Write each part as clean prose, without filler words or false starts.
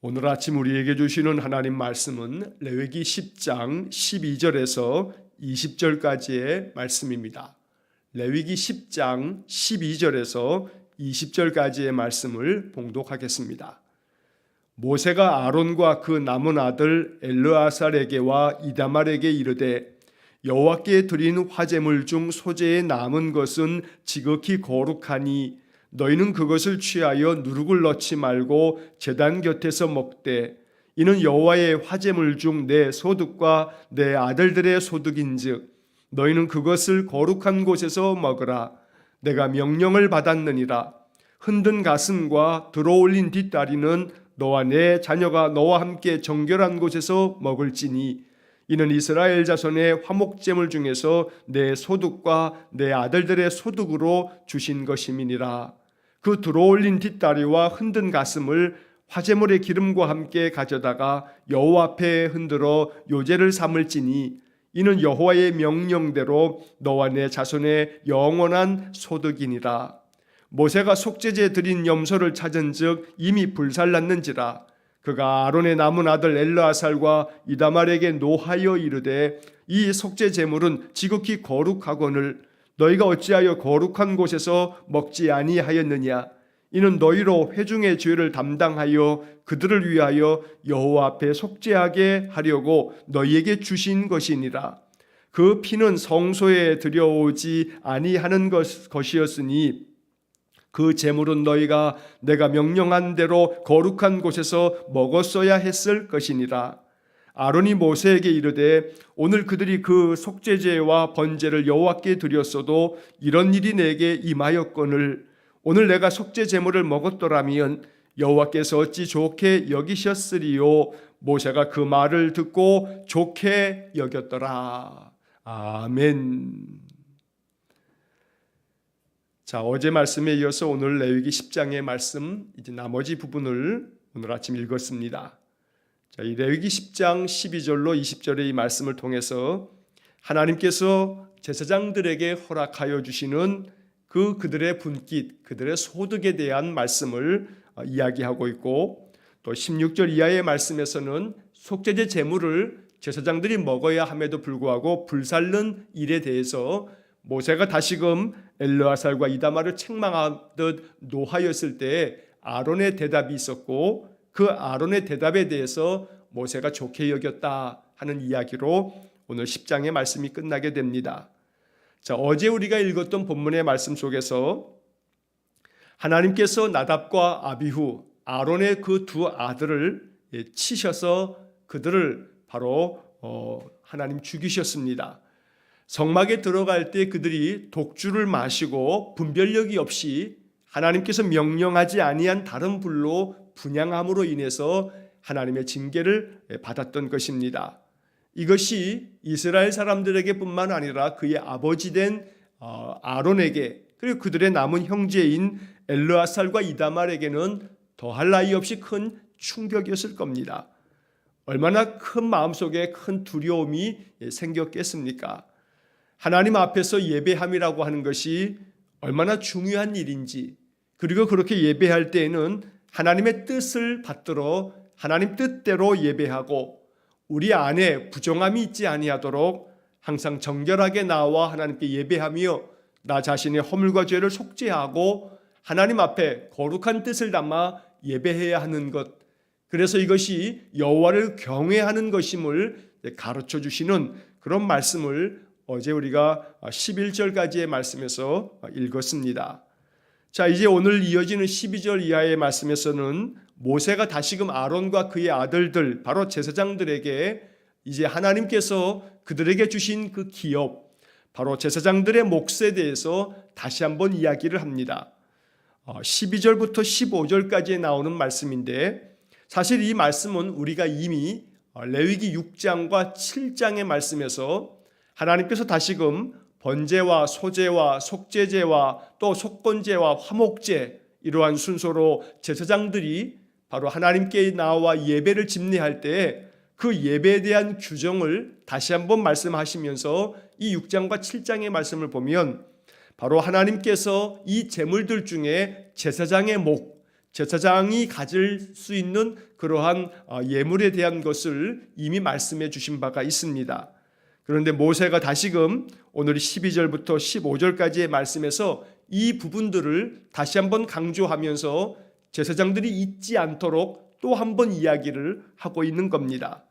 오늘 아침 우리에게 주시는 하나님 말씀은 레위기 10장 12절에서 20절까지의 말씀입니다. 레위기 10장 12절에서 20절까지의 말씀을 봉독하겠습니다. 모세가 아론과 그 남은 아들 엘르아살에게와 이다말에게 이르되 여호와께 드린 화제물 중 소재에 남은 것은 지극히 거룩하니 너희는 그것을 취하여 누룩을 넣지 말고 제단 곁에서 먹되 이는 여호와의 화제물 중 내 소득과 내 아들들의 소득인즉 너희는 그것을 거룩한 곳에서 먹으라. 내가 명령을 받았느니라. 흔든 가슴과 들어올린 뒷다리는 너와 내 자녀가 너와 함께 정결한 곳에서 먹을지니 이는 이스라엘 자손의 화목제물 중에서 내 소득과 내 아들들의 소득으로 주신 것임이니라. 그 들어올린 뒷다리와 흔든 가슴을 화제물의 기름과 함께 가져다가 여호와 앞에 흔들어 요제를 삼을지니 이는 여호와의 명령대로 너와 내 자손의 영원한 소득이니라. 모세가 속죄제 드린 염소를 찾은즉 이미 불살랐는지라. 그가 아론의 남은 아들 엘르아살과 이다말에게 노하여 이르되 이 속죄 제물은 지극히 거룩하거늘 너희가 어찌하여 거룩한 곳에서 먹지 아니하였느냐. 이는 너희로 회중의 죄를 담당하여 그들을 위하여 여호와 앞에 속죄하게 하려고 너희에게 주신 것이니라. 그 피는 성소에 들여오지 아니하는 것이었으니 그 제물은 너희가 내가 명령한 대로 거룩한 곳에서 먹었어야 했을 것이니라. 아론이 모세에게 이르되 오늘 그들이 그 속죄제와 번제를 여호와께 드렸어도 이런 일이 내게 임하였거늘 오늘 내가 속죄 제물을 먹었더라면 여호와께서 어찌 좋게 여기셨으리요. 모세가 그 말을 듣고 좋게 여겼더라. 아멘. 자, 어제 말씀에 이어서 오늘 레위기 10장의 말씀 이제 나머지 부분을 오늘 아침 읽었습니다. 자, 이 레위기 10장 12절로 20절의 이 말씀을 통해서 하나님께서 제사장들에게 허락하여 주시는 그들의 분깃, 그들의 소득에 대한 말씀을 이야기하고 있고 또 16절 이하의 말씀에서는 속죄제 제물을 제사장들이 먹어야 함에도 불구하고 불살른 일에 대해서 모세가 다시금 엘르아살과 이다말을 책망하듯 노하였을 때 아론의 대답이 있었고 그 아론의 대답에 대해서 모세가 좋게 여겼다 하는 이야기로 오늘 10장의 말씀이 끝나게 됩니다. 자, 어제 우리가 읽었던 본문의 말씀 속에서 하나님께서 나답과 아비후, 아론의 그 두 아들을 치셔서 그들을 바로 하나님 죽이셨습니다. 성막에 들어갈 때 그들이 독주를 마시고 분별력이 없이 하나님께서 명령하지 아니한 다른 불로 분향함으로 인해서 하나님의 징계를 받았던 것입니다. 이것이 이스라엘 사람들에게 뿐만 아니라 그의 아버지 된 아론에게 그리고 그들의 남은 형제인 엘르아살과 이다말에게는 더할 나위 없이 큰 충격이었을 겁니다. 얼마나 큰 마음속에 큰 두려움이 생겼겠습니까? 하나님 앞에서 예배함이라고 하는 것이 얼마나 중요한 일인지 그리고 그렇게 예배할 때에는 하나님의 뜻을 받들어 하나님 뜻대로 예배하고 우리 안에 부정함이 있지 아니하도록 항상 정결하게 나와 하나님께 예배하며 나 자신의 허물과 죄를 속죄하고 하나님 앞에 거룩한 뜻을 담아 예배해야 하는 것. 그래서 이것이 여호와를 경외하는 것임을 가르쳐 주시는 그런 말씀을 어제 우리가 11절까지의 말씀에서 읽었습니다. 자, 이제 오늘 이어지는 12절 이하의 말씀에서는 모세가 다시금 아론과 그의 아들들 바로 제사장들에게 이제 하나님께서 그들에게 주신 그 기업 바로 제사장들의 몫에 대해서 다시 한번 이야기를 합니다. 12절부터 15절까지 나오는 말씀인데 사실 이 말씀은 우리가 이미 레위기 6장과 7장의 말씀에서 하나님께서 다시금 번제와 소제와 속죄제와 또 속건제와 화목제 이러한 순서로 제사장들이 바로 하나님께 나와 예배를 집례할 때 그 예배에 대한 규정을 다시 한번 말씀하시면서 이 6장과 7장의 말씀을 보면 바로 하나님께서 이 제물들 중에 제사장의 목, 제사장이 가질 수 있는 그러한 예물에 대한 것을 이미 말씀해 주신 바가 있습니다. 그런데 모세가 다시금 오늘 12절부터 15절까지의 말씀에서 이 부분들을 다시 한번 강조하면서 제사장들이 잊지 않도록 또 한 번 이야기를 하고 있는 겁니다.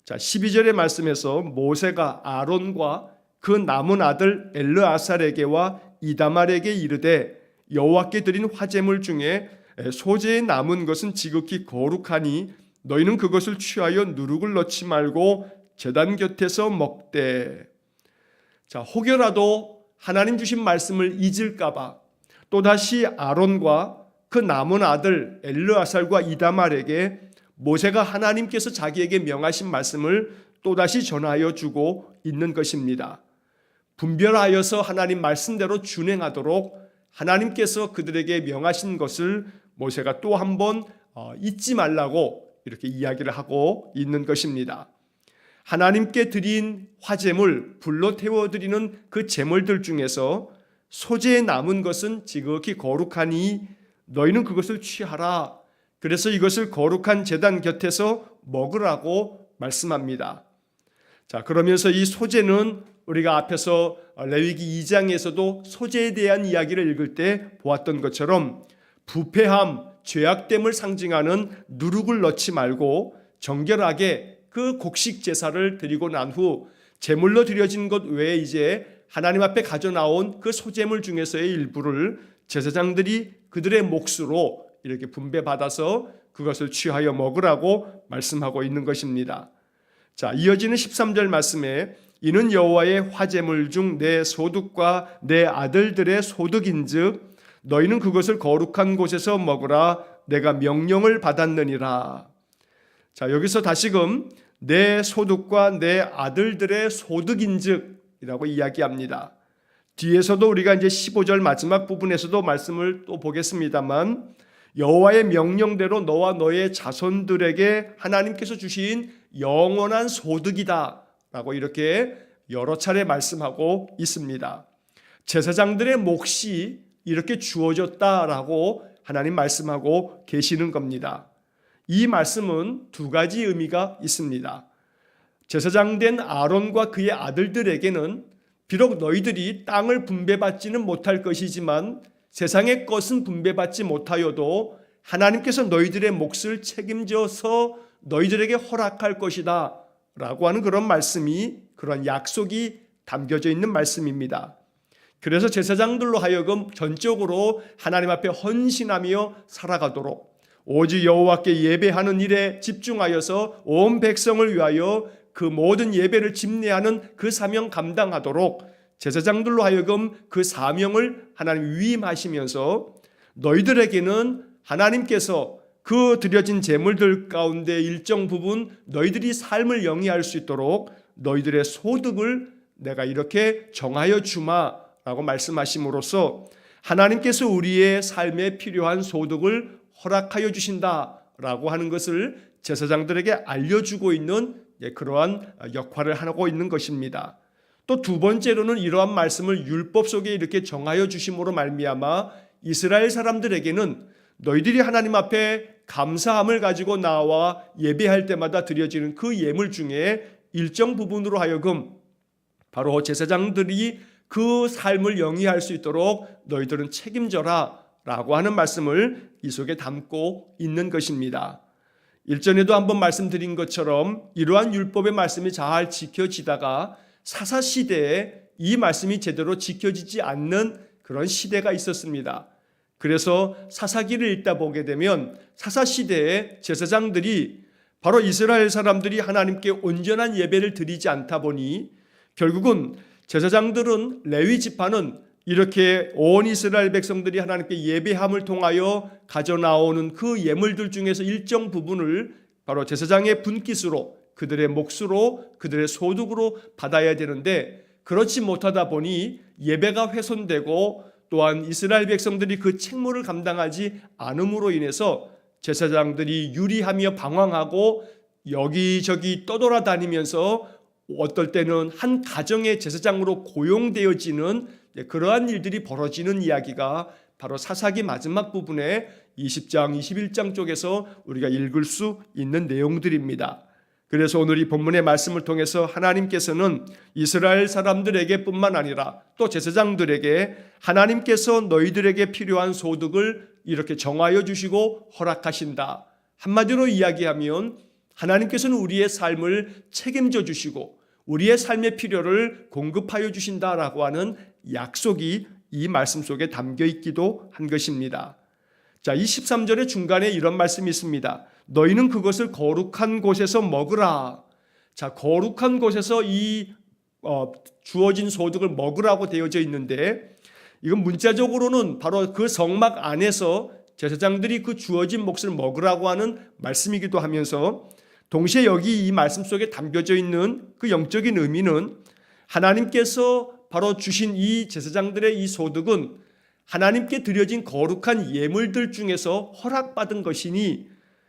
자, 12절의 말씀에서 모세가 아론과 그 남은 아들 엘르아살에게와 이다말에게 이르되 여호와께 드린 화제물 중에 소재에 남은 것은 지극히 거룩하니 너희는 그것을 취하여 누룩을 넣지 말고 제단 곁에서 먹되. 자, 혹여라도 하나님 주신 말씀을 잊을까봐 또다시 아론과 그 남은 아들 엘르아살과 이다말에게 모세가 하나님께서 자기에게 명하신 말씀을 또다시 전하여 주고 있는 것입니다. 분별하여서 하나님 말씀대로 준행하도록 하나님께서 그들에게 명하신 것을 모세가 또 한 번 잊지 말라고 이렇게 이야기를 하고 있는 것입니다. 하나님께 드린 화제물, 불로 태워드리는 그 제물들 중에서 소재에 남은 것은 지극히 거룩하니 너희는 그것을 취하라. 그래서 이것을 거룩한 제단 곁에서 먹으라고 말씀합니다. 자, 그러면서 이 소재는 우리가 앞에서 레위기 2장에서도 소재에 대한 이야기를 읽을 때 보았던 것처럼 부패함, 죄악됨을 상징하는 누룩을 넣지 말고 정결하게 그 곡식 제사를 드리고 난 후 제물로 드려진 것 외에 이제 하나님 앞에 가져 나온 그 소제물 중에서의 일부를 제사장들이 그들의 몫으로 이렇게 분배받아서 그것을 취하여 먹으라고 말씀하고 있는 것입니다. 자, 이어지는 13절 말씀에 이는 여호와의 화제물 중 내 소득과 내 아들들의 소득인즉 너희는 그것을 거룩한 곳에서 먹으라. 내가 명령을 받았느니라. 자, 여기서 다시금 내 소득과 내 아들들의 소득인즉이라고 이야기합니다. 뒤에서도 우리가 이제 15절 마지막 부분에서도 말씀을 또 보겠습니다만 여호와의 명령대로 너와 너의 자손들에게 하나님께서 주신 영원한 소득이다 라고 이렇게 여러 차례 말씀하고 있습니다. 제사장들의 몫이 이렇게 주어졌다라고 하나님 말씀하고 계시는 겁니다. 이 말씀은 두 가지 의미가 있습니다. 제사장 된 아론과 그의 아들들에게는 비록 너희들이 땅을 분배받지는 못할 것이지만 세상의 것은 분배받지 못하여도 하나님께서 너희들의 몫을 책임져서 너희들에게 허락할 것이다 라고 하는 그런 말씀이, 그런 약속이 담겨져 있는 말씀입니다. 그래서 제사장들로 하여금 전적으로 하나님 앞에 헌신하며 살아가도록 오직 여호와께 예배하는 일에 집중하여서 온 백성을 위하여 그 모든 예배를 집례하는 그 사명 감당하도록 제사장들로 하여금 그 사명을 하나님 위임하시면서 너희들에게는 하나님께서 그 드려진 제물들 가운데 일정 부분 너희들이 삶을 영위할 수 있도록 너희들의 소득을 내가 이렇게 정하여 주마라고 말씀하심으로써 하나님께서 우리의 삶에 필요한 소득을 허락하여 주신다라고 하는 것을 제사장들에게 알려주고 있는 그러한 역할을 하고 있는 것입니다. 또 두 번째로는 이러한 말씀을 율법 속에 이렇게 정하여 주심으로 말미암아 이스라엘 사람들에게는 너희들이 하나님 앞에 감사함을 가지고 나와 예배할 때마다 드려지는 그 예물 중에 일정 부분으로 하여금 바로 제사장들이 그 삶을 영위할 수 있도록 너희들은 책임져라 라고 하는 말씀을 이 속에 담고 있는 것입니다. 일전에도 한번 말씀드린 것처럼 이러한 율법의 말씀이 잘 지켜지다가 사사시대에 이 말씀이 제대로 지켜지지 않는 그런 시대가 있었습니다. 그래서 사사기를 읽다 보게 되면 사사시대에 제사장들이 바로 이스라엘 사람들이 하나님께 온전한 예배를 드리지 않다 보니 결국은 제사장들은 레위 지파는 이렇게 온 이스라엘 백성들이 하나님께 예배함을 통하여 가져나오는 그 예물들 중에서 일정 부분을 바로 제사장의 분깃으로 그들의 몫으로 그들의 소득으로 받아야 되는데 그렇지 못하다 보니 예배가 훼손되고 또한 이스라엘 백성들이 그 책무를 감당하지 않음으로 인해서 제사장들이 유리하며 방황하고 여기저기 떠돌아다니면서 어떨 때는 한 가정의 제사장으로 고용되어지는 그러한 일들이 벌어지는 이야기가 바로 사사기 마지막 부분에 20장, 21장 쪽에서 우리가 읽을 수 있는 내용들입니다. 그래서 오늘 이 본문의 말씀을 통해서 하나님께서는 이스라엘 사람들에게 뿐만 아니라 또 제사장들에게 하나님께서 너희들에게 필요한 소득을 이렇게 정하여 주시고 허락하신다. 한마디로 이야기하면 하나님께서는 우리의 삶을 책임져 주시고 우리의 삶의 필요를 공급하여 주신다라고 하는 약속이 이 말씀 속에 담겨 있기도 한 것입니다. 자, 이 13절의 중간에 이런 말씀이 있습니다. 너희는 그것을 거룩한 곳에서 먹으라. 자, 거룩한 곳에서 이 주어진 소득을 먹으라고 되어져 있는데 이건 문자적으로는 바로 그 성막 안에서 제사장들이 그 주어진 몫을 먹으라고 하는 말씀이기도 하면서 동시에 여기 이 말씀 속에 담겨져 있는 그 영적인 의미는 하나님께서 바로 주신 이 제사장들의 이 소득은 하나님께 드려진 거룩한 예물들 중에서 허락받은 것이니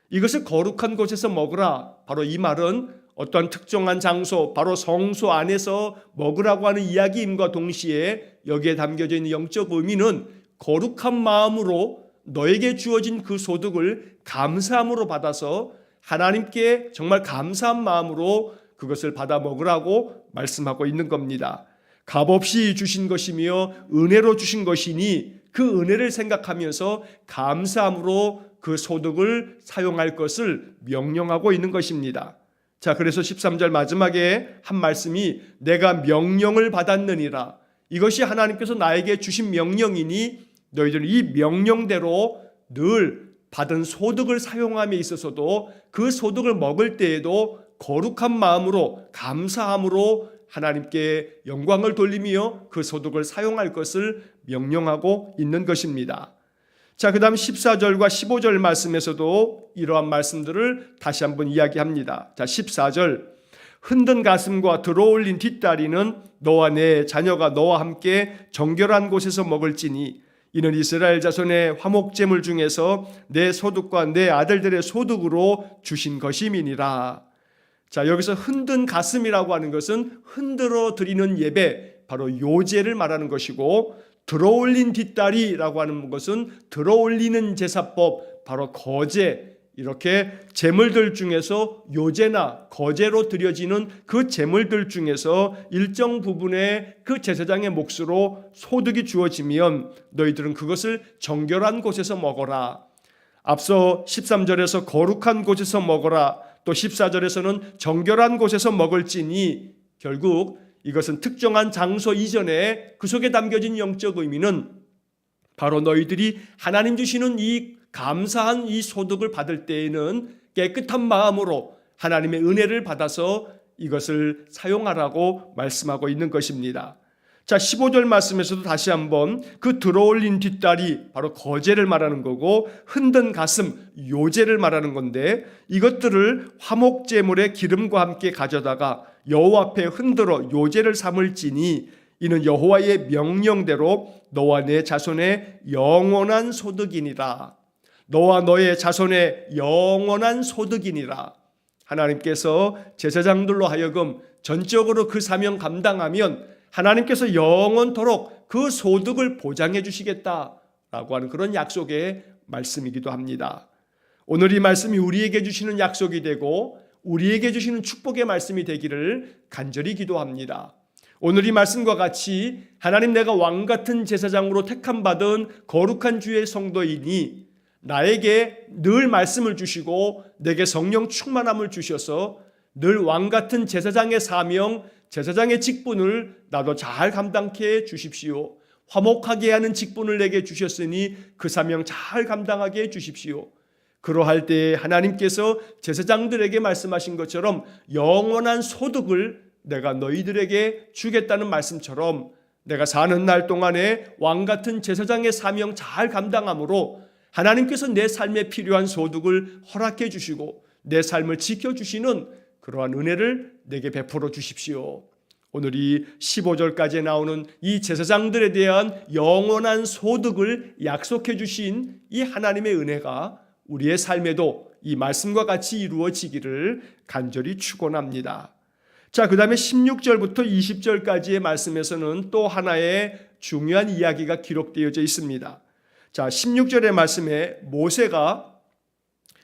이것을 거룩한 곳에서 먹으라. 바로 이 말은 어떠한 특정한 장소, 바로 성소 안에서 먹으라고 하는 이야기임과 동시에 여기에 담겨져 있는 영적 의미는 거룩한 마음으로 너에게 주어진 그 소득을 감사함으로 받아서 하나님께 정말 감사한 마음으로 그것을 받아 먹으라고 말씀하고 있는 겁니다. 값없이 주신 것이며 은혜로 주신 것이니 그 은혜를 생각하면서 감사함으로 그 소득을 사용할 것을 명령하고 있는 것입니다. 자, 그래서 13절 마지막에 한 말씀이 내가 명령을 받았느니라. 이것이 하나님께서 나에게 주신 명령이니 너희들은 이 명령대로 늘 받은 소득을 사용함에 있어서도 그 소득을 먹을 때에도 거룩한 마음으로 감사함으로 하나님께 영광을 돌리며 그 소득을 사용할 것을 명령하고 있는 것입니다. 자, 그 다음 14절과 15절 말씀에서도 이러한 말씀들을 다시 한번 이야기합니다. 자, 14절 흔든 가슴과 들어올린 뒷다리는 너와 내 자녀가 너와 함께 정결한 곳에서 먹을지니 이는 이스라엘 자손의 화목제물 중에서 내 소득과 내 아들들의 소득으로 주신 것임이니라. 자, 여기서 흔든 가슴이라고 하는 것은 흔들어 드리는 예배, 바로 요제를 말하는 것이고 들어올린 뒷다리라고 하는 것은 들어올리는 제사법, 바로 거제, 이렇게 제물들 중에서 요제나 거제로 드려지는 그 제물들 중에서 일정 부분의 그 제사장의 몫으로 소득이 주어지면 너희들은 그것을 정결한 곳에서 먹어라. 앞서 13절에서 거룩한 곳에서 먹어라. 또 14절에서는 정결한 곳에서 먹을지니 결국 이것은 특정한 장소 이전에 그 속에 담겨진 영적 의미는 바로 너희들이 하나님 주시는 이 감사한 이 소득을 받을 때에는 깨끗한 마음으로 하나님의 은혜를 받아서 이것을 사용하라고 말씀하고 있는 것입니다. 자, 15절 말씀에서도 다시 한번 그 들어올린 뒷다리, 바로 거제를 말하는 거고 흔든 가슴, 요제를 말하는 건데 이것들을 화목제물의 기름과 함께 가져다가 여호와 앞에 흔들어 요제를 삼을지니 이는 여호와의 명령대로 너와 내 자손의 영원한 소득이니라. 너와 너의 자손의 영원한 소득이니라. 하나님께서 제사장들로 하여금 전적으로 그 사명 감당하면 하나님께서 영원토록 그 소득을 보장해 주시겠다라고 하는 그런 약속의 말씀이기도 합니다. 오늘 이 말씀이 우리에게 주시는 약속이 되고 우리에게 주시는 축복의 말씀이 되기를 간절히 기도합니다. 오늘 이 말씀과 같이 하나님, 내가 왕같은 제사장으로 택함받은 거룩한 주의 성도이니 나에게 늘 말씀을 주시고 내게 성령 충만함을 주셔서 늘 왕같은 제사장의 사명, 제사장의 직분을 나도 잘 감당케 해 주십시오. 화목하게 하는 직분을 내게 주셨으니 그 사명 잘 감당하게 해 주십시오. 그러할 때 하나님께서 제사장들에게 말씀하신 것처럼 영원한 소득을 내가 너희들에게 주겠다는 말씀처럼 내가 사는 날 동안에 왕같은 제사장의 사명 잘 감당함으로 하나님께서 내 삶에 필요한 소득을 허락해 주시고 내 삶을 지켜주시는 그러한 은혜를 내게 베풀어 주십시오. 오늘 이 15절까지 나오는 이 제사장들에 대한 영원한 소득을 약속해 주신 이 하나님의 은혜가 우리의 삶에도 이 말씀과 같이 이루어지기를 간절히 축원합니다. 자, 그 다음에 16절부터 20절까지의 말씀에서는 또 하나의 중요한 이야기가 기록되어져 있습니다. 자, 16절의 말씀에 모세가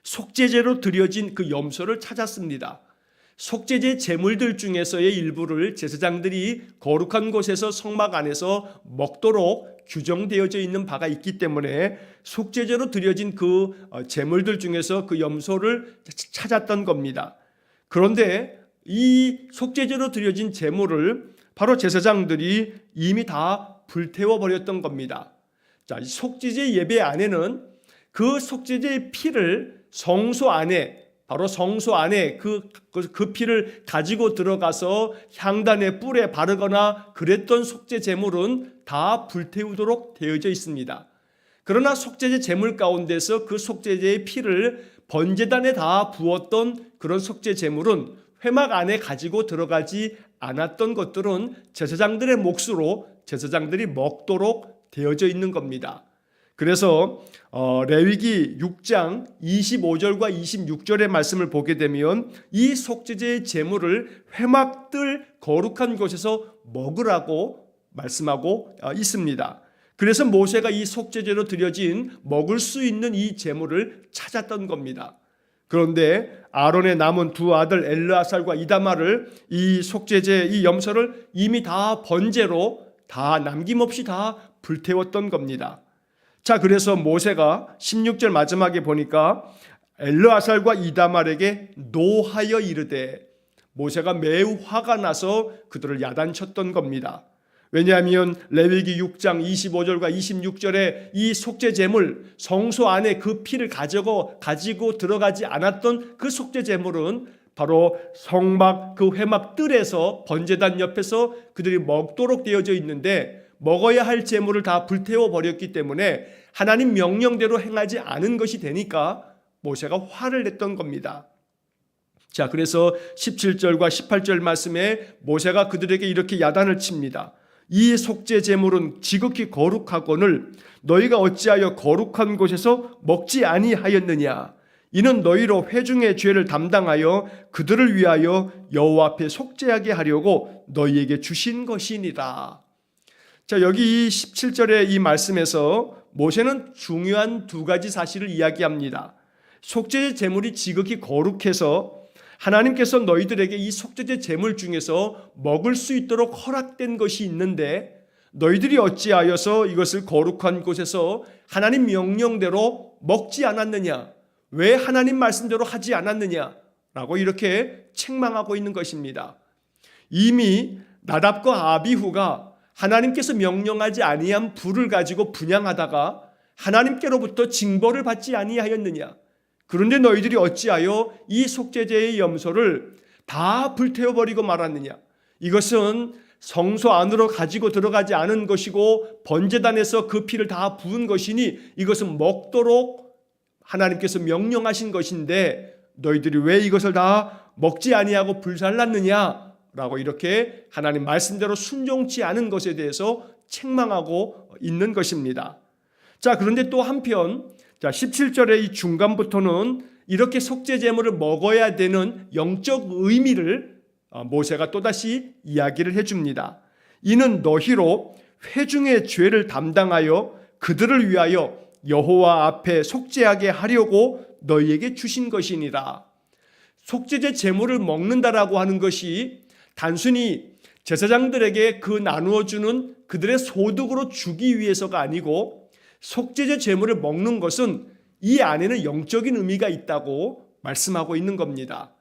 속죄제로 드려진 그 염소를 찾았습니다. 속죄제 제물들 중에서의 일부를 제사장들이 거룩한 곳에서 성막 안에서 먹도록 규정되어져 있는 바가 있기 때문에 속죄제로 드려진 그 제물들 중에서 그 염소를 찾았던 겁니다. 그런데 이 속죄제로 드려진 제물을 바로 제사장들이 이미 다 불태워 버렸던 겁니다. 자, 속죄제 예배 안에는 그 속죄제의 피를 성소 안에, 바로 성소 안에 그 피를 가지고 들어가서 향단의 뿔에 바르거나 그랬던 속죄 제물은 다 불태우도록 되어져 있습니다. 그러나 속죄제 제물 가운데서 그 속죄제의 피를 번제단에 다 부었던 그런 속죄 제물은 회막 안에 가지고 들어가지 않았던 것들은 제사장들의 몫으로 제사장들이 먹도록 되어져 있는 겁니다. 그래서 레위기 6장 25절과 26절의 말씀을 보게 되면 이 속죄제의 제물을 회막들 거룩한 곳에서 먹으라고 말씀하고 있습니다. 그래서 모세가 이 속죄제로 드려진 먹을 수 있는 이 제물을 찾았던 겁니다. 그런데 아론의 남은 두 아들 엘르아살과 이다말을 이 속죄제 이 염소를 이미 다 번제로 다 남김없이 다 불태웠던 겁니다. 자, 그래서 모세가 16절 마지막에 보니까 엘르아살과 이다말에게 노하여 이르되, 모세가 매우 화가 나서 그들을 야단쳤던 겁니다. 왜냐하면 레위기 6장 25절과 26절에 이 속죄 제물 성소 안에 그 피를 가지고 들어가지 않았던 그 속죄 제물은 바로 성막 그 회막 뜰에서 번제단 옆에서 그들이 먹도록 되어져 있는데, 먹어야 할 제물을 다 불태워 버렸기 때문에 하나님 명령대로 행하지 않은 것이 되니까 모세가 화를 냈던 겁니다. 자, 그래서 17절과 18절 말씀에 모세가 그들에게 이렇게 야단을 칩니다. 이 속죄 제물은 지극히 거룩하거늘 너희가 어찌하여 거룩한 곳에서 먹지 아니하였느냐? 이는 너희로 회중의 죄를 담당하여 그들을 위하여 여호와 앞에 속죄하게 하려고 너희에게 주신 것이니라. 자, 여기 이 17절의 이 말씀에서 모세는 중요한 두 가지 사실을 이야기합니다. 속죄제 제물이 지극히 거룩해서 하나님께서 너희들에게 이 속죄제 제물 중에서 먹을 수 있도록 허락된 것이 있는데 너희들이 어찌하여서 이것을 거룩한 곳에서 하나님 명령대로 먹지 않았느냐? 왜 하나님 말씀대로 하지 않았느냐? 라고 이렇게 책망하고 있는 것입니다. 이미 나답과 아비후가 하나님께서 명령하지 아니한 불을 가지고 분향하다가 하나님께로부터 징벌을 받지 아니하였느냐? 그런데 너희들이 어찌하여 이 속죄제의 염소를 다 불태워버리고 말았느냐? 이것은 성소 안으로 가지고 들어가지 않은 것이고 번제단에서 그 피를 다 부은 것이니 이것은 먹도록 하나님께서 명령하신 것인데 너희들이 왜 이것을 다 먹지 아니하고 불살랐느냐? 라고 이렇게 하나님 말씀대로 순종치 않은 것에 대해서 책망하고 있는 것입니다. 자, 그런데 또 한편 17절의 이 중간부터는 이렇게 속죄 제물을 먹어야 되는 영적 의미를 모세가 또다시 이야기를 해줍니다. 이는 너희로 회중의 죄를 담당하여 그들을 위하여 여호와 앞에 속죄하게 하려고 너희에게 주신 것이니라. 속죄제 제물을 먹는다라고 하는 것이 단순히 제사장들에게 그 나누어주는 그들의 소득으로 주기 위해서가 아니고 속죄제 제물을 먹는 것은 이 안에는 영적인 의미가 있다고 말씀하고 있는 겁니다.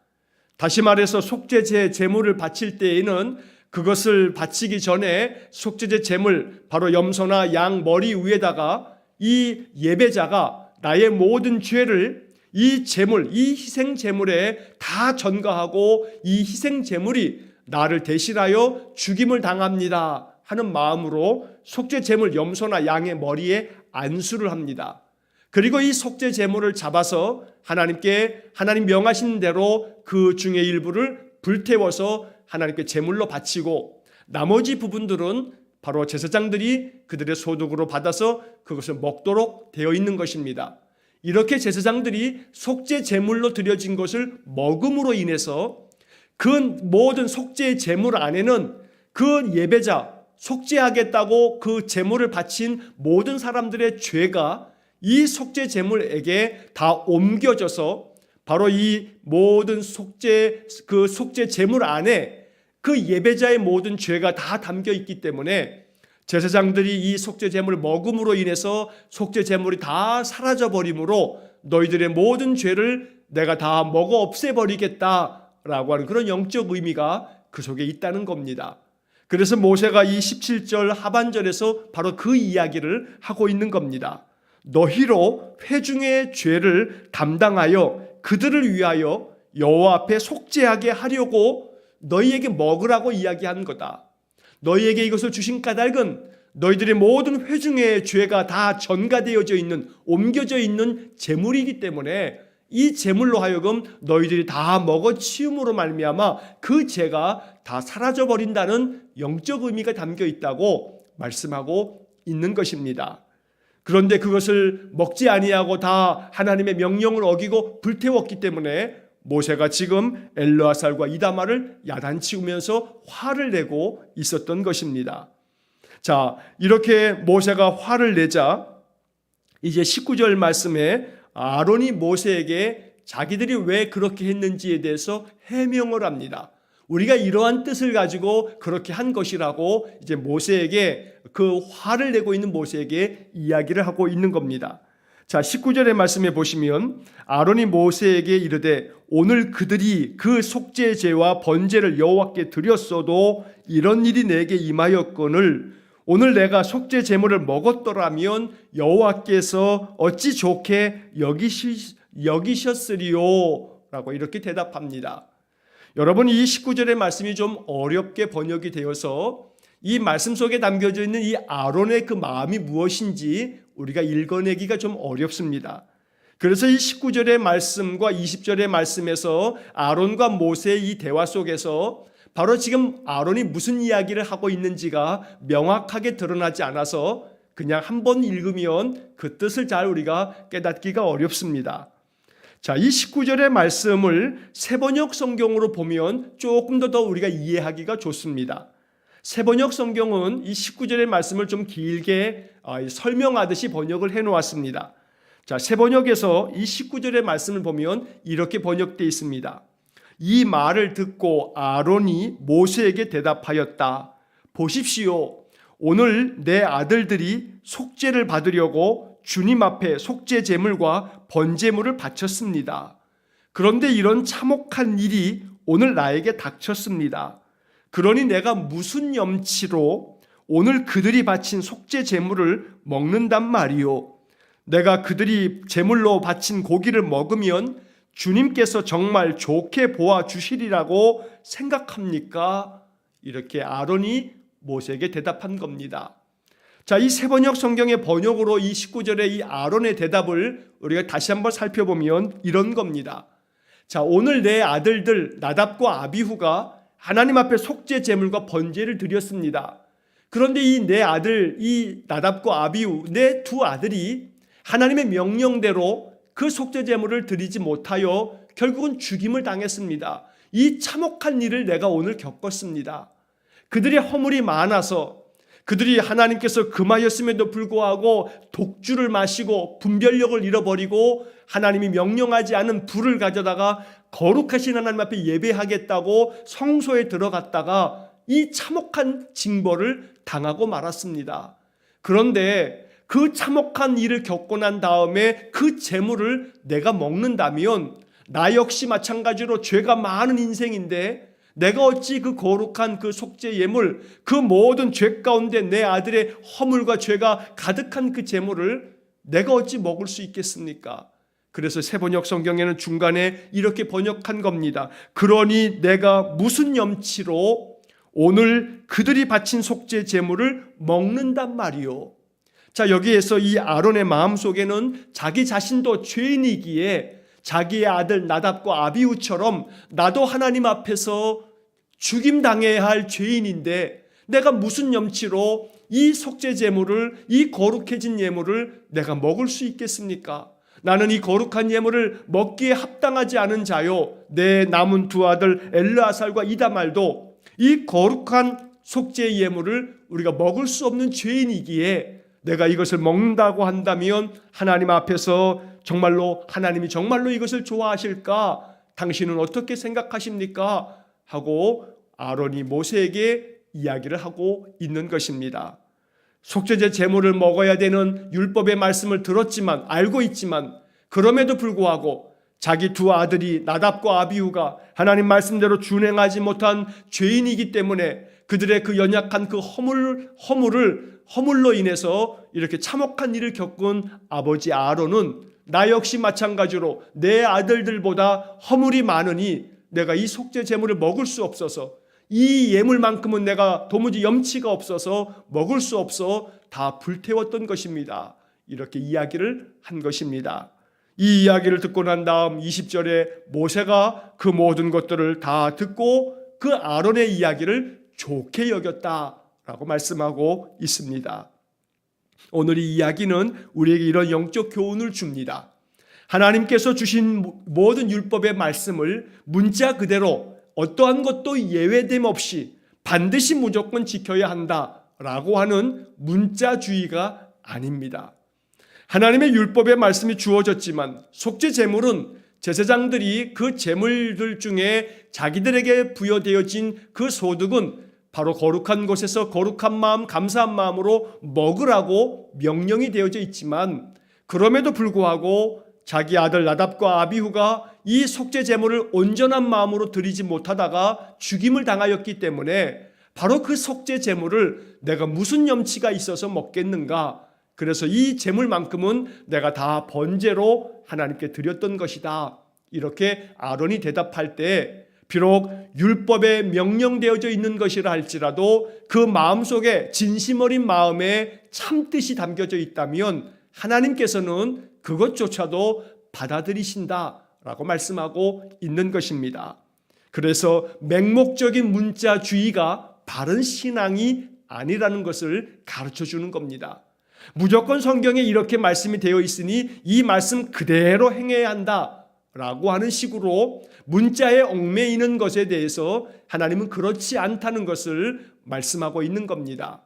다시 말해서 속죄제 제물을 바칠 때에는 그것을 바치기 전에 속죄제 제물 바로 염소나 양 머리 위에다가 이 예배자가 나의 모든 죄를 이 제물, 이 희생 제물에 다 전가하고 이 희생 제물이 나를 대신하여 죽임을 당합니다 하는 마음으로 속죄 제물 염소나 양의 머리에 안수를 합니다. 그리고 이 속죄 제물을 잡아서 하나님 명하신 대로 그 중의 일부를 불태워서 하나님께 제물로 바치고 나머지 부분들은 바로 제사장들이 그들의 소득으로 받아서 그것을 먹도록 되어 있는 것입니다. 이렇게 제사장들이 속죄 제물로 드려진 것을 먹음으로 인해서 그 모든 속죄 제물 안에는 그 예배자 속죄하겠다고 그 제물을 바친 모든 사람들의 죄가 이 속죄 제물에게 다 옮겨져서 바로 이 모든 속죄 제물 안에 그 예배자의 모든 죄가 다 담겨 있기 때문에 제사장들이 이 속죄 제물을 먹음으로 인해서 속죄 제물이 다 사라져 버림으로 너희들의 모든 죄를 내가 다 먹어 없애버리겠다라고 하는 그런 영적 의미가 그 속에 있다는 겁니다. 그래서 모세가 이 17절 하반절에서 바로 그 이야기를 하고 있는 겁니다. 너희로 회중의 죄를 담당하여 그들을 위하여 여호와 앞에 속죄하게 하려고 너희에게 먹으라고 이야기한 거다. 너희에게 이것을 주신 까닭은 너희들의 모든 회중의 죄가 다 전가되어져 있는, 옮겨져 있는 제물이기 때문에 이 제물로 하여금 너희들이 다 먹어 치움으로 말미암아 그 죄가 다 사라져 버린다는 영적 의미가 담겨 있다고 말씀하고 있는 것입니다. 그런데 그것을 먹지 아니하고 다 하나님의 명령을 어기고 불태웠기 때문에 모세가 지금 엘르아살과 이다말을 야단치우면서 화를 내고 있었던 것입니다. 자, 이렇게 모세가 화를 내자 이제 19절 말씀에 아론이 모세에게 자기들이 왜 그렇게 했는지에 대해서 해명을 합니다. 우리가 이러한 뜻을 가지고 그렇게 한 것이라고 이제 모세에게, 그 화를 내고 있는 모세에게 이야기를 하고 있는 겁니다. 자, 19절의 말씀에 보시면 아론이 모세에게 이르되 오늘 그들이 그 속죄제와 번제를 여호와께 드렸어도 이런 일이 내게 임하였거늘 오늘 내가 속죄 제물을 먹었더라면 여호와께서 어찌 좋게 여기셨으리요? 라고 이렇게 대답합니다. 여러분, 이 19절의 말씀이 좀 어렵게 번역이 되어서 이 말씀 속에 담겨져 있는 이 아론의 그 마음이 무엇인지 우리가 읽어내기가 좀 어렵습니다. 그래서 이 19절의 말씀과 20절의 말씀에서 아론과 모세의 이 대화 속에서 바로 지금 아론이 무슨 이야기를 하고 있는지가 명확하게 드러나지 않아서 그냥 한번 읽으면 그 뜻을 잘 우리가 깨닫기가 어렵습니다. 자, 이 19절의 말씀을 세번역 성경으로 보면 조금 더 우리가 이해하기가 좋습니다. 세번역 성경은 이 19절의 말씀을 좀 길게 설명하듯이 번역을 해놓았습니다. 자, 세번역에서 이 19절의 말씀을 보면 이렇게 번역되어 있습니다. 이 말을 듣고 아론이 모세에게 대답하였다. 보십시오. 오늘 내 아들들이 속죄를 받으려고 주님 앞에 속죄 제물과 번제물을 바쳤습니다. 그런데 이런 참혹한 일이 오늘 나에게 닥쳤습니다. 그러니 내가 무슨 염치로 오늘 그들이 바친 속죄 제물을 먹는단 말이요. 내가 그들이 제물로 바친 고기를 먹으면 주님께서 정말 좋게 보아 주시리라고 생각합니까? 이렇게 아론이 모세에게 대답한 겁니다. 자, 이 세번역 성경의 번역으로 이 19절의 이 아론의 대답을 우리가 다시 한번 살펴보면 이런 겁니다. 자, 오늘 내 아들들 나답과 아비후가 하나님 앞에 속죄 제물과 번제를 드렸습니다. 그런데 이 내 아들, 이 나답과 아비후, 내 두 아들이 하나님의 명령대로 그 속죄 제물을 드리지 못하여 결국은 죽임을 당했습니다. 이 참혹한 일을 내가 오늘 겪었습니다. 그들의 허물이 많아서 그들이 하나님께서 금하였음에도 불구하고 독주를 마시고 분별력을 잃어버리고 하나님이 명령하지 않은 불을 가져다가 거룩하신 하나님 앞에 예배하겠다고 성소에 들어갔다가 이 참혹한 징벌을 당하고 말았습니다. 그런데 그 참혹한 일을 겪고 난 다음에 그 재물을 내가 먹는다면 나 역시 마찬가지로 죄가 많은 인생인데 내가 어찌 그 거룩한 그 속죄 예물, 그 모든 죄 가운데 내 아들의 허물과 죄가 가득한 그 제물을 내가 어찌 먹을 수 있겠습니까? 그래서 세번역 성경에는 중간에 이렇게 번역한 겁니다. 그러니 내가 무슨 염치로 오늘 그들이 바친 속죄 제물을 먹는단 말이요. 자, 여기에서 이 아론의 마음속에는 자기 자신도 죄인이기에 자기의 아들 나답과 아비후처럼 나도 하나님 앞에서 죽임당해야 할 죄인인데 내가 무슨 염치로 이 속죄 제물을, 이 거룩해진 예물을 내가 먹을 수 있겠습니까? 나는 이 거룩한 예물을 먹기에 합당하지 않은 자요. 내 남은 두 아들 엘르아살과 이다말도 이 거룩한 속죄 예물을 우리가 먹을 수 없는 죄인이기에 내가 이것을 먹는다고 한다면 하나님 앞에서 하나님이 정말로 이것을 좋아하실까? 당신은 어떻게 생각하십니까? 하고 아론이 모세에게 이야기를 하고 있는 것입니다. 속죄제 제물을 먹어야 되는 율법의 말씀을 들었지만, 알고 있지만, 그럼에도 불구하고 자기 두 아들이 나답과 아비후가 하나님 말씀대로 준행하지 못한 죄인이기 때문에 그들의 그 연약한 그 허물로 인해서 이렇게 참혹한 일을 겪은 아버지 아론은 나 역시 마찬가지로 내 아들들보다 허물이 많으니 내가 이 속죄 제물을 먹을 수 없어서, 이 예물만큼은 내가 도무지 염치가 없어서 먹을 수 없어 다 불태웠던 것입니다. 이렇게 이야기를 한 것입니다. 이 이야기를 듣고 난 다음 20절에 모세가 그 모든 것들을 다 듣고 그 아론의 이야기를 좋게 여겼다라고 말씀하고 있습니다. 오늘 이 이야기는 우리에게 이런 영적 교훈을 줍니다. 하나님께서 주신 모든 율법의 말씀을 문자 그대로 어떠한 것도 예외됨 없이 반드시 무조건 지켜야 한다라고 하는 문자주의가 아닙니다. 하나님의 율법의 말씀이 주어졌지만 속죄 제물은 제사장들이 그 제물들 중에 자기들에게 부여되어진 그 소득은 바로 거룩한 곳에서 거룩한 마음, 감사한 마음으로 먹으라고 명령이 되어져 있지만, 그럼에도 불구하고 자기 아들 나답과 아비후가 이 속죄 제물을 온전한 마음으로 드리지 못하다가 죽임을 당하였기 때문에 바로 그 속죄 제물을 내가 무슨 염치가 있어서 먹겠는가, 그래서 이 제물만큼은 내가 다 번제로 하나님께 드렸던 것이다, 이렇게 아론이 대답할 때 비록 율법에 명령되어져 있는 것이라 할지라도 그 마음속에 진심 어린 마음에 참뜻이 담겨져 있다면 하나님께서는 그것조차도 받아들이신다라고 말씀하고 있는 것입니다. 그래서 맹목적인 문자주의가 바른 신앙이 아니라는 것을 가르쳐 주는 겁니다. 무조건 성경에 이렇게 말씀이 되어 있으니 이 말씀 그대로 행해야 한다라고 하는 식으로 문자에 얽매이는 것에 대해서 하나님은 그렇지 않다는 것을 말씀하고 있는 겁니다.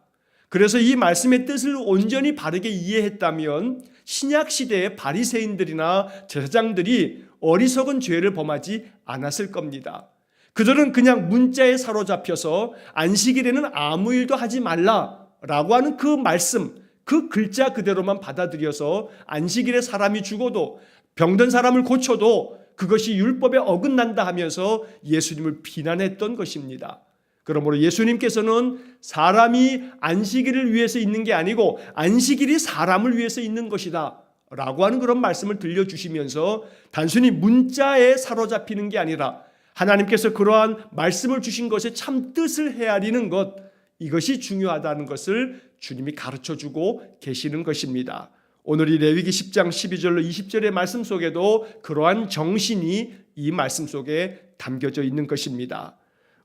그래서 이 말씀의 뜻을 온전히 바르게 이해했다면 신약 시대의 바리새인들이나 제사장들이 어리석은 죄를 범하지 않았을 겁니다. 그들은 그냥 문자에 사로잡혀서 안식일에는 아무 일도 하지 말라라고 하는 그 말씀, 그 글자 그대로만 받아들여서 안식일에 사람이 죽어도 병든 사람을 고쳐도 그것이 율법에 어긋난다 하면서 예수님을 비난했던 것입니다. 그러므로 예수님께서는 사람이 안식일을 위해서 있는 게 아니고 안식일이 사람을 위해서 있는 것이다 라고 하는 그런 말씀을 들려주시면서 단순히 문자에 사로잡히는 게 아니라 하나님께서 그러한 말씀을 주신 것에 참 뜻을 헤아리는 것, 이것이 중요하다는 것을 주님이 가르쳐주고 계시는 것입니다. 오늘 이 레위기 10장 12절로 20절의 말씀 속에도 그러한 정신이 이 말씀 속에 담겨져 있는 것입니다.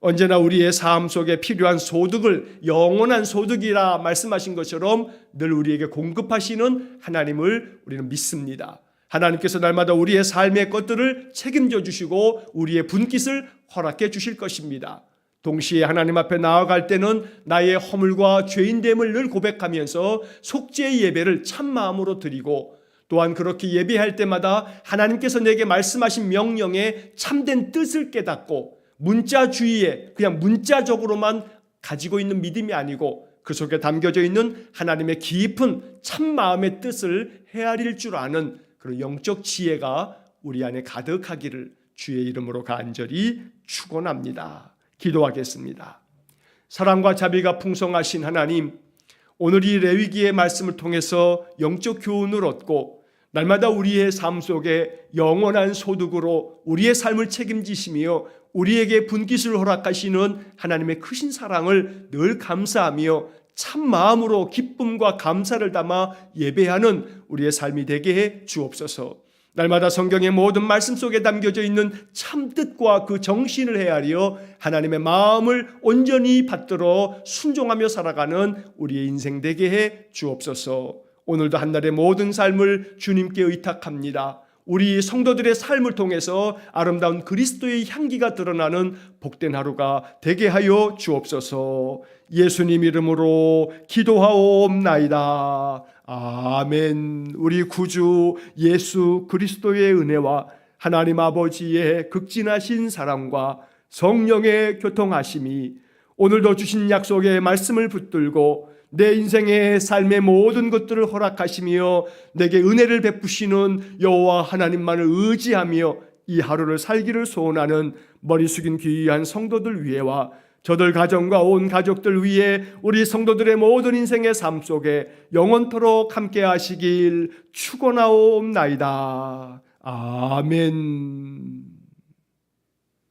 언제나 우리의 삶 속에 필요한 소득을 영원한 소득이라 말씀하신 것처럼 늘 우리에게 공급하시는 하나님을 우리는 믿습니다. 하나님께서 날마다 우리의 삶의 것들을 책임져 주시고 우리의 분깃을 허락해 주실 것입니다. 동시에 하나님 앞에 나아갈 때는 나의 허물과 죄인됨을 늘 고백하면서 속죄의 예배를 참 마음으로 드리고, 또한 그렇게 예배할 때마다 하나님께서 내게 말씀하신 명령에 참된 뜻을 깨닫고 문자주의에 그냥 문자적으로만 가지고 있는 믿음이 아니고 그 속에 담겨져 있는 하나님의 깊은 참마음의 뜻을 헤아릴 줄 아는 그런 영적 지혜가 우리 안에 가득하기를 주의 이름으로 간절히 축원합니다. 기도하겠습니다. 사랑과 자비가 풍성하신 하나님, 오늘 이 레위기의 말씀을 통해서 영적 교훈을 얻고 날마다 우리의 삶 속에 영원한 소득으로 우리의 삶을 책임지시며 우리에게 분깃을 허락하시는 하나님의 크신 사랑을 늘 감사하며 참 마음으로 기쁨과 감사를 담아 예배하는 우리의 삶이 되게 해 주옵소서. 날마다 성경의 모든 말씀 속에 담겨져 있는 참뜻과 그 정신을 헤아려 하나님의 마음을 온전히 받들어 순종하며 살아가는 우리의 인생 되게 해 주옵소서. 오늘도 한날의 모든 삶을 주님께 의탁합니다. 우리 성도들의 삶을 통해서 아름다운 그리스도의 향기가 드러나는 복된 하루가 되게 하여 주옵소서. 예수님 이름으로 기도하옵나이다. 아멘. 우리 구주 예수 그리스도의 은혜와 하나님 아버지의 극진하신 사랑과 성령의 교통하심이 오늘도 주신 약속의 말씀을 붙들고 내 인생의 삶의 모든 것들을 허락하시며 내게 은혜를 베푸시는 여호와 하나님만을 의지하며 이 하루를 살기를 소원하는 머리 숙인 귀한 성도들 위에와 저들 가정과 온 가족들 위에 우리 성도들의 모든 인생의 삶 속에 영원토록 함께 하시길 축원하옵나이다. 아멘.